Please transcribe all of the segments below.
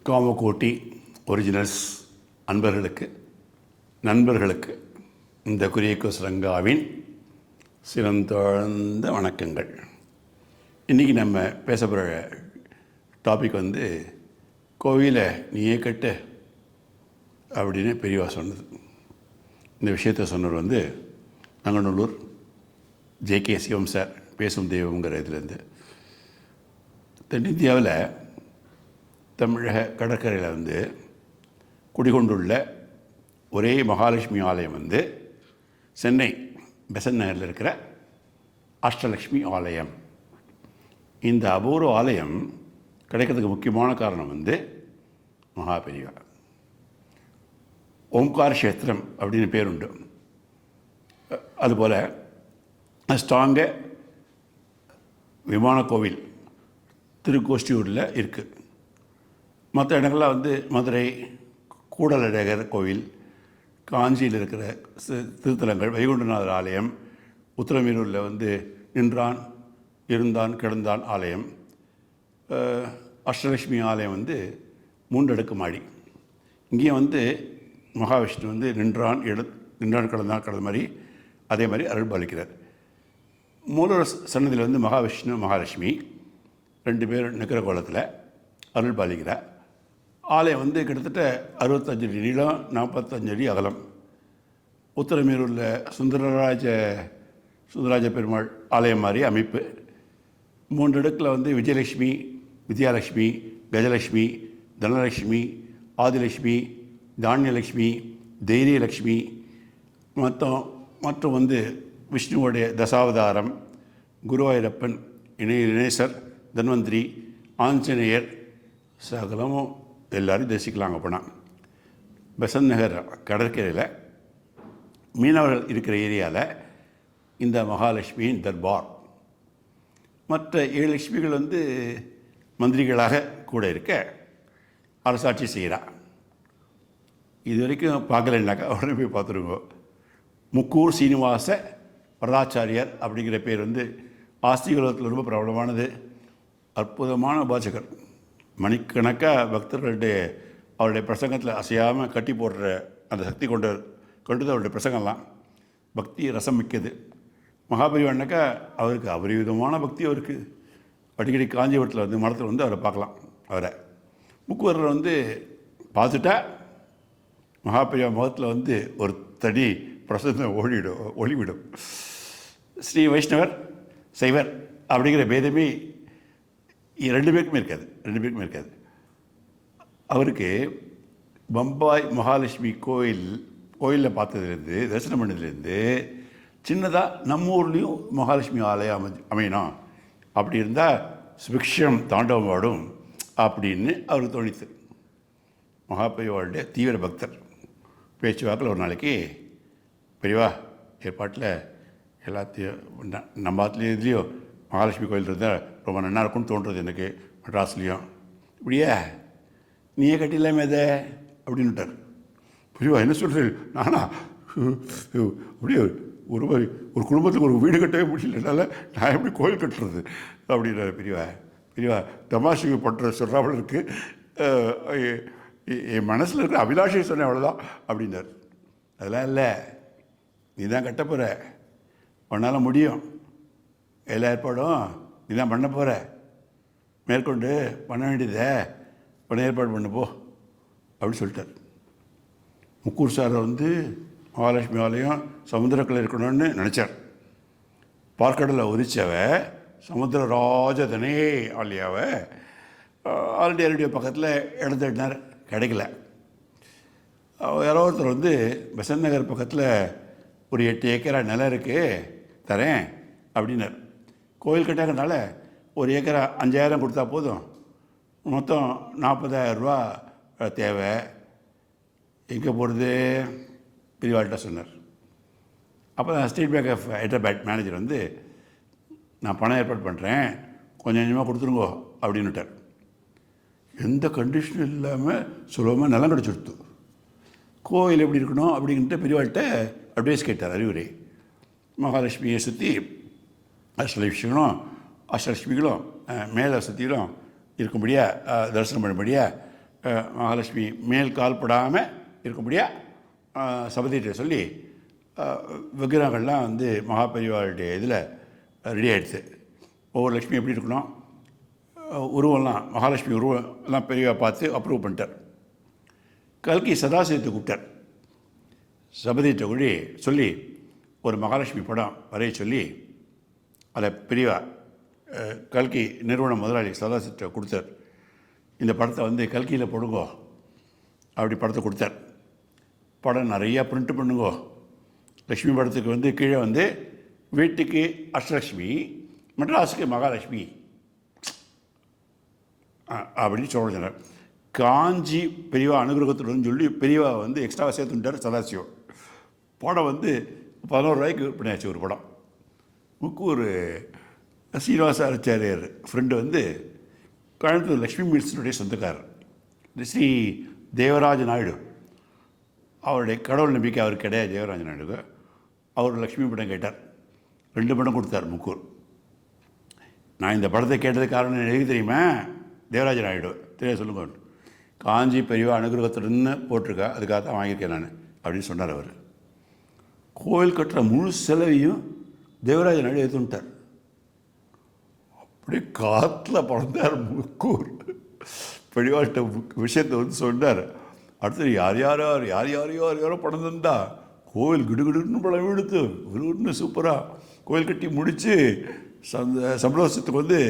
Kamakoti originals நண்பர்களுக்கு இந்த குரியக்கோஸ் ரங்காவின் சிறந்த வணக்கங்கள். இன்றைக்கி நம்ம பேச போகிற டாபிக் கோவிலை நீயே கட்டு அப்படின்னு பெரியவா சொன்னது. இந்த விஷயத்தை சொன்னவர் நங்கநல்லூர் ஜே.கே. சிவம் சார், பேசும் தெய்வங்கிற இதுலேருந்து. தென்னிந்தியாவில் தமிழக கடற்கரையில் குடிகொண்டுள்ள ஒரே மகாலட்சுமி ஆலயம் சென்னை பெசன்ட் நகரில் இருக்கிற அஷ்டலக்ஷ்மி ஆலயம். இந்த அபூர்வ ஆலயம் கிடைக்கிறதுக்கு முக்கியமான காரணம் மகாபெரிவா. ஓம்கார கஷேத்திரம் அப்படின்னு பேருண்டு. அதுபோல் ஸ்ட்ராங்க விமான கோவில் திருக்கோஷ்டியூரில் இருக்குது. மற்ற இடங்கள்லாம் மதுரை கூடலழகர் கோவில், காஞ்சியில் இருக்கிற திருத்தலங்கள், வைகுண்டநாதர் ஆலயம், உத்திரமேரூரில் நின்றான் இருந்தான் கிடந்தான் ஆலயம், அஷ்டலட்சுமி ஆலயம் 3 அடுக்கு மாடி. இங்கேயும் மகாவிஷ்ணு நின்றான் கிடந்தான் கிடந்த மாதிரி அதே மாதிரி அருள் பாலிக்கிறார். மூலவர் சன்னதியில் மகாவிஷ்ணு மகாலட்சுமி 2 பேர் நிற்கிற கோலத்தில் அருள் பாலிக்கிறார். ஆலயம் கிட்டத்தட்ட 65 அடி நீளம், 45 அடி அகலம். உத்தரமேரூரில் சுந்தரராஜ பெருமாள் ஆலயம் மாதிரி அமைப்பு. 3 அடுக்கில் விஜயலட்சுமி, வித்யாலட்சுமி, கஜலட்சுமி, தனலட்சுமி, ஆதிலட்சுமி, தானியலட்சுமி, தைரியலட்சுமி, மற்றும் விஷ்ணுவோடைய தசாவதாரம், குருவாயூரப்பன், இணேசர், தன்வந்திரி, ஆஞ்சநேயர் சகலமும் எல்லோரும் தரிசிக்கலாங்க. போனால் பெசன்ட் நகர் கடற்கரையில் மீனவர்கள் இருக்கிற ஏரியாவில் இந்த மகாலட்சுமியின் தர்பார். மற்ற 7 லட்சுமிகள் மந்திரிகளாக கூட இருக்க அரசாட்சி செய்கிறார். இது வரைக்கும் பார்க்கலன்னாக்கா உடனே போய் பார்த்துருங்க. முக்கூர் சீனிவாச வரதாச்சாரியார் அப்படிங்கிற பேர் ஆஸ்திகலோகத்தில் ரொம்ப பிரபலமானது. அற்புதமான உபாசகர். மணிக்கணக்காக பக்தர்களுடைய அவருடைய பிரசங்கத்தில் அசையாமல் கட்டி போடுற அந்த சக்தி கொண்டது அவருடைய பிரசங்கம்லாம். பக்தி ரசம் மிக்கது. மகாபெரிவான்னாக்கா அவருக்கு அபரிவிதமான பக்தி அவருக்கு. அடிக்கடி காஞ்சிபுரத்தில் மடத்தில் அவரை பார்க்கலாம். அவரை முக்குவரில் பார்த்துட்டா மகாபெரிவா முகத்தில் ஒரு தடி பிரசந்தம் ஒளிவிடும். ஸ்ரீ வைஷ்ணவர் சைவர் அப்படிங்கிற பேதமே 2 பேருக்குமே இருக்காது. அவருக்கு பம்பாய் மகாலட்சுமி கோயிலில் பார்த்ததுலேருந்து, தரிசனம் பண்ணதுலேருந்து, சின்னதாக நம்ம ஊர்லேயும் மகாலட்சுமி ஆலயம் அமையணும், அப்படி இருந்தால் சுபிக்ஷம் தாண்டவம் ஆடும் அப்படின்னு அவருக்கு தோணித்து. மகாபெரிவாளுடைய தீவிர பக்தர். பேச்சுவாக்கில் ஒரு நாளைக்கு, பெரியவா ஏற்பாட்டில் எல்லாத்தையும் நம்ம ஆத்துலேயும் இதுலேயோ மகாலட்சுமி கோயில் இருந்தால் ரொம்ப நல்லா இருக்கும்னு தோன்றுறது எனக்கு, மெட்ராஸ்லேயும். இப்படியே நீயே கட்டிடலாமே அதை அப்படின்னுட்டார். பெரியவா என்ன சொல்கிறது, நானா அப்படியே ஒரு குடும்பத்துக்கு ஒரு வீடு கட்டவே முடியலனால நான் எப்படி கோயில் கட்டுறது அப்படின்னாரு பெரியவா தமாஷுக்கு பண்ணுற சொல்கிறாமல் இருக்குது. என் மனசில் இருக்கிற அபிலாஷையை சொன்னேன், அவ்வளோதான் அப்படின்னார். அதெல்லாம் இல்லை, நீ தான் கட்ட போகிற, உன்னால் முடியும், எல்லா ஏற்பாடும் நீ தான் பண்ண போகிற, மேற்கொண்டு பண்ண வேண்டியதை பண்ண ஏற்பாடு பண்ண போ அப்படின்னு சொல்லிட்டார். முக்கூர் சாரை மகாலட்சுமி ஆலயம் சமுத்திரத்தில் இருக்கணும்னு நினச்சார். பார்க்கடலை உதிச்சவ சமுத்திரராஜதனே ஆலியாவை ஆல்ரெடி பக்கத்தில் எடுத்துட்டார், கிடைக்கல. யாரோ ஒருத்தர் பெசன்ட் நகர் பக்கத்தில் ஒரு 8 ஏக்கரா நிலம் இருக்குது தரேன் அப்படின்னார். கோயில் கட்டாங்கனால ஒரு ஏக்கரா 5000 கொடுத்தா போதும், மொத்தம் 40,000 ரூபா தேவை, எங்கே போகிறது பெரியவாள்கிட்ட சொன்னார். அப்போ தான் state bank of Hyderabad manager நான் பணம் ஏற்பாடு பண்ணுறேன், கொஞ்சம் கொஞ்சமாக கொடுத்துருங்கோ அப்படின்னுட்டார். எந்த கண்டிஷனும் இல்லாமல் சுலபமாக நிலம் கிடச்சிடுத்து. கோயில் எப்படி இருக்கணும் அப்படின்ட்டு பெரியவாள்கிட்ட அட்வைஸ் கேட்டார், அறிவுரை. மகாலட்சுமியை சுற்றி அஷ்டலட்சுமிகளும் மேலே சுற்றிலும் இருக்கும்படியாக தரிசனம் பண்ணும்படியாக மகாலட்சுமி மேல் கால் படாமல் இருக்கும்படியா சபதிகிட்ட சொல்லி விக்கிரகங்கள்லாம் வந்து மகாபெரிவாளுடைய இதில் ரெடி ஆகிடுச்சு. ஒவ்வொரு லட்சுமி எப்படி இருக்கணும், உருவம்லாம் மகாலட்சுமி உருவம் எல்லாம் பெரியவா பார்த்து அப்ரூவ் பண்ணிட்டார். கல்கி சதாசிவத்தை கூப்பிட்டார். சபதிகிட்ட கூடி சொல்லி ஒரு மகாலட்சுமி படம் வரைய சொல்லி அதை பெரியவா கல்கி நிறுவன முதலாளி சதாசிவத்தை கொடுத்தார். இந்த படத்தை வந்து கல்கியில் போடுங்கோ அப்படி படத்தை கொடுத்தார். படம் நிறையா பிரிண்ட் பண்ணுங்கோ. லக்ஷ்மி படத்துக்கு வந்து கீழே வந்து வீட்டுக்கு அஷ்டலக்ஷ்மி, மெட்ராஸுக்கு மகாலட்சுமி அப்படின்னு சொல்கிறார். காஞ்சி பெரியவா அனுகிரகத்துடன் சொல்லி பெரியவா வந்து எக்ஸ்ட்ராவாக சேர்த்துட்டார் சதாசிவம். படம் வந்து 11 ரூபாய்க்கு பண்ணியாச்சு ஒரு படம். முக்கூர் சீனிவாசாச்சாரியார் ஃப்ரெண்டு வந்து கோயம்புத்தூர் லக்ஷ்மி மினிஸ்டருடைய சொந்தக்காரர் ஸ்ரீ தேவராஜ நாயுடு. அவருடைய கடவுள் நம்பிக்கை அவருக்கு கிடையாது தேவராஜ நாயுடுக்கு. அவர் லக்ஷ்மி படம் கேட்டார். 2 படம் கொடுத்தார் முக்கூர். நான் இந்த படத்தை கேட்டது காரணம் எழுதி தெரியுமா? தேவராஜ நாயுடு தெரிய சொல்லுங்க. காஞ்சி பெரியவா அனுகிரகத்துடன்னு போட்டிருக்கா, அதுக்காக தான் வாங்கியிருக்கேன் நான் அப்படின்னு சொன்னார் அவர். கோயில் கட்டுற முழு செலவையும் தேவராஜ நாயுடு எடுத்துட்டார். அப்படியே காற்றுல பறந்தார் முக்கூர். பெரியவாட்ட விஷயத்தை வந்து சொன்னார். அடுத்தது யார் யாரோ பணம் தந்தா கோவில் கிடுகிடுன்னு படம் எடுத்து விருன்னு சூப்பராக கோயில் கட்டி முடித்து சம்பளத்துக்கு வந்து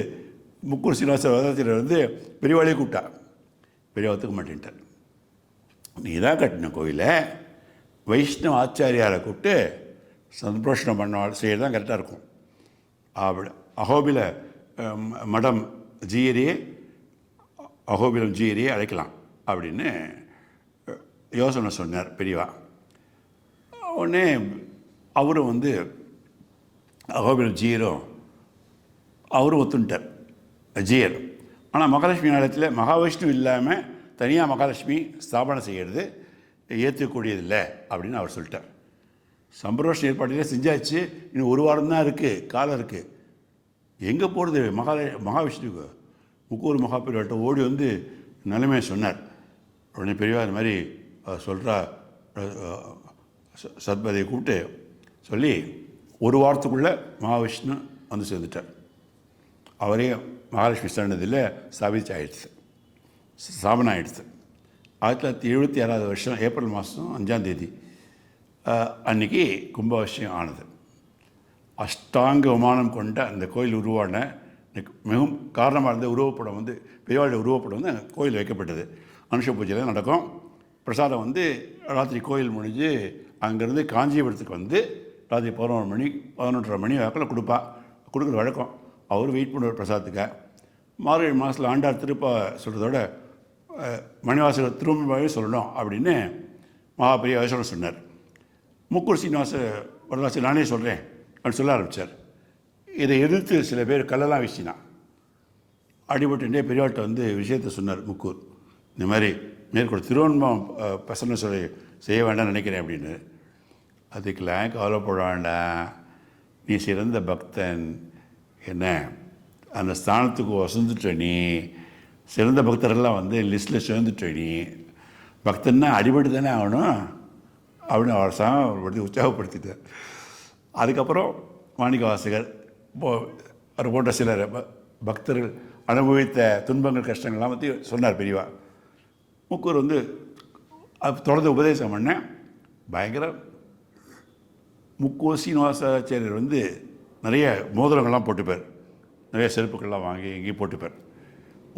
முக்கூர் சீனிவாசர் வந்து பெரியவாளையே கூப்பிட்டா. பெரியவா ஒத்துக்க மாட்டேன்ட்டார். நீ தான் கட்டின கோயிலை வைஷ்ணவ ஆச்சாரியாரை கூப்பிட்டு சந்தோஷம் பண்ண செய்ய தான் கரெக்டாக இருக்கும். அப்படி அகோபில மடம் ஜீயரியே அகோபிலம் ஜீயரியே அழைக்கலாம் அப்படின்னு யோசனை சொன்னார் பெரியவா. உடனே அவரும் வந்து அகோபிலம் ஜீயரும் அவரும் ஒத்துட்டார் ஜீயர். ஆனால் மகாலட்சுமி ஆலயத்தில் மகாவிஷ்ணு இல்லாமல் தனியாக மகாலட்சுமி ஸ்தாபனம் செய்கிறது ஏற்றுக்கூடியதில்லை அப்படின்னு அவர் சொல்லிட்டார். சம்பரோஷ ஏற்பாட்டிலே செஞ்சாச்சு. இன்னும் 1 வாரம் தான் இருக்குது, காலம் இருக்குது. எங்கே போகிறது மகாவிஷ்ணுக்கு? முக்கூர் மகாபெரிவாட்ட ஓடி வந்து நிலைமையை சொன்னார். உடனே பெரியவா இந்த மாதிரி சொல்கிறா சத்பதியை கூப்பிட்டு சொல்லி 1 வாரத்துக்குள்ளே மகாவிஷ்ணு வந்து சேர்ந்துட்டார். அவரே மகாலட்சுமி சன்னதியில் ஸ்தாபிச்சு ஸ்தாபனம் ஆகிடுச்சு. 1976 வருஷம் ஏப்ரல் மாதம் 5ஆம் தேதி அன்றைக்கி கும்பாபிஷேகம் ஆனது. அஷ்டாங்க விமானம் கொண்ட அந்த கோயில் உருவான மிகவும் காரணமாக இருந்த உருவப்படம் வந்து பெரியவாளுடைய உருவப்படம் வந்து அந்த கோயில் வைக்கப்பட்டது. அனுஷ பூஜையில் நடக்கும். பிரசாதம் வந்து ராத்திரி கோயில் முடிஞ்சு அங்கேருந்து காஞ்சிபுரத்துக்கு வந்து ராத்திரி 11 மணி 11:30 மணி வாக்கில் கொடுக்குற வழக்கம். அவர் வெயிட் பண்ணுவார் பிரசாதத்துக்கு. மார்கழி மாதத்தில் ஆண்டார் திருப்பா சொல்கிறதோட மணிவாசகர் திரும்பவே சொல்லணும் அப்படின்னு மகாபெரிய யோசனை சொன்னார். முக்கூர் சீனிவாச வரலாசி நானே சொல்கிறேன் அப்படின்னு சொல்ல ஆரம்பித்தார். இதை எதிர்த்து சில பேர் கல்லெல்லாம் வீசினான். அடிபட்டுட்டே பெரியவாட்ட வந்து விஷயத்தை சொன்னார் முக்கூர். இந்த மாதிரி மேற்கொண்டு திருவண்ணம் பசங்க செய்ய வேண்டாம்னு நினைக்கிறேன் அப்படின்னு. அதுக்கெல்லாம் கவலைப்பட வேண்டாம், நீ சிறந்த பக்தன், என்ன அந்த ஸ்தானத்துக்கு வசந்துட்ட, நீ சிறந்த பக்தர்கள்லாம் வந்து லிஸ்ட்டில் சேர்ந்துட்ட, நீ பக்தன்னா அடிபட்டு தானே ஆகணும் அப்படின்னு அவர் சாமி உற்சாகப்படுத்திட்டார். அதுக்கப்புறம் மாணிக்க வாசகர் அவர் போன்ற சிலர் பக்தர்கள் அனுபவித்த துன்பங்கள் கஷ்டங்கள்லாம் பற்றி சொன்னார் பெரியவா. முக்கூர் வந்து தொடர்ந்து உபதேசம் பண்ண பயங்கர முக்கூர் சீனிவாசாச்சாரியர் வந்து நிறைய மோதிரங்கள்லாம் போட்டுப்பார், நிறைய செருப்புகள்லாம் வாங்கி எங்கேயும் போட்டுப்பார்.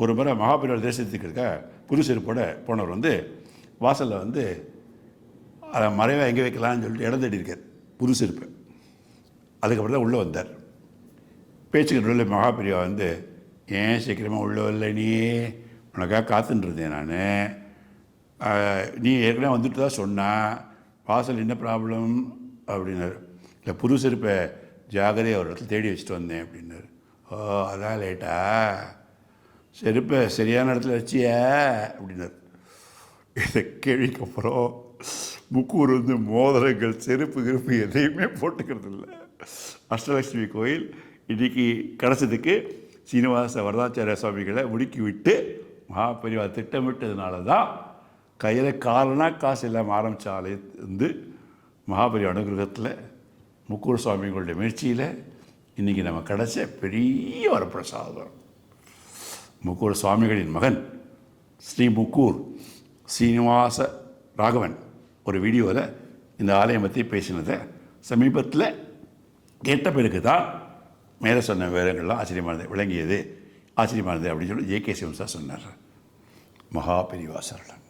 ஒரு முறை மகாபெரிவாள் தேசத்துக்கு இருக்க புது செருப்போட போனவர் வந்து வாசலில் வந்து அதை மறைவாக எங்கே வைக்கலான்னு சொல்லிட்டு இடம் தேடி இருக்கார் புது செருப்பு. அதுக்கப்புறம் தான் உள்ளே வந்தார். பேச்சுக்கு நடுவில் மகாபெரிவா வந்து, ஏன் சீக்கிரமாக உள்ளே வரல, நீ உனக்காக காத்துட்டுருந்தேன் நான், நீ ஏற்கனவே வந்துட்டு தான் சொன்னா, வாசல் என்ன ப்ராப்ளம் அப்படின்னாரு. இல்லை புது செருப்பை ஜாகிரதையாக ஒரு இடத்துல தேடி வச்சுட்டு வந்தேன் அப்படின்னாரு. ஓ அதான் லேட்டா, செருப்பை சரியான இடத்துல வச்சியா அப்படின்னாரு. இதை கேள்விக்கு அப்புறம் முக்கூர் வந்து மோதிரங்கள் செருப்பு கிருப்பு எதையுமே போட்டுக்கிறது இல்லை. அஷ்டலட்சுமி கோயில் இன்றைக்கி கிடச்சதுக்கு சீனிவாச வரதாச்சாரிய சுவாமிகளை முடுக்கி விட்டு மகாபெரிவா திட்டமிட்டதுனால தான் கையில் காலனா காசு இல்லாமல் ஆரம்பித்தாலே வந்து மகாபெரிவா அனுகிரகத்தில் முக்கூர் சுவாமிகளுடைய முயற்சியில் இன்றைக்கி நம்ம கிடச்ச பெரிய வரப்பிரசாதம். முக்கூர் சுவாமிகளின் மகன் ஸ்ரீ முக்கூர் சீனிவாச ராகவன் ஒரு வீடியோவில் இந்த ஆலயம் பற்றி பேசினதை சமீபத்தில் கேட்ட பிறகு தான் மேலே சொன்ன விவரங்கள்லாம் ஆச்சரியமானது விளங்கியது, ஆச்சரியமானது அப்படின்னு சொல்லி ஜே.கே. சிவன் சார் சொன்னார். மகா பெரிவா சரணம்.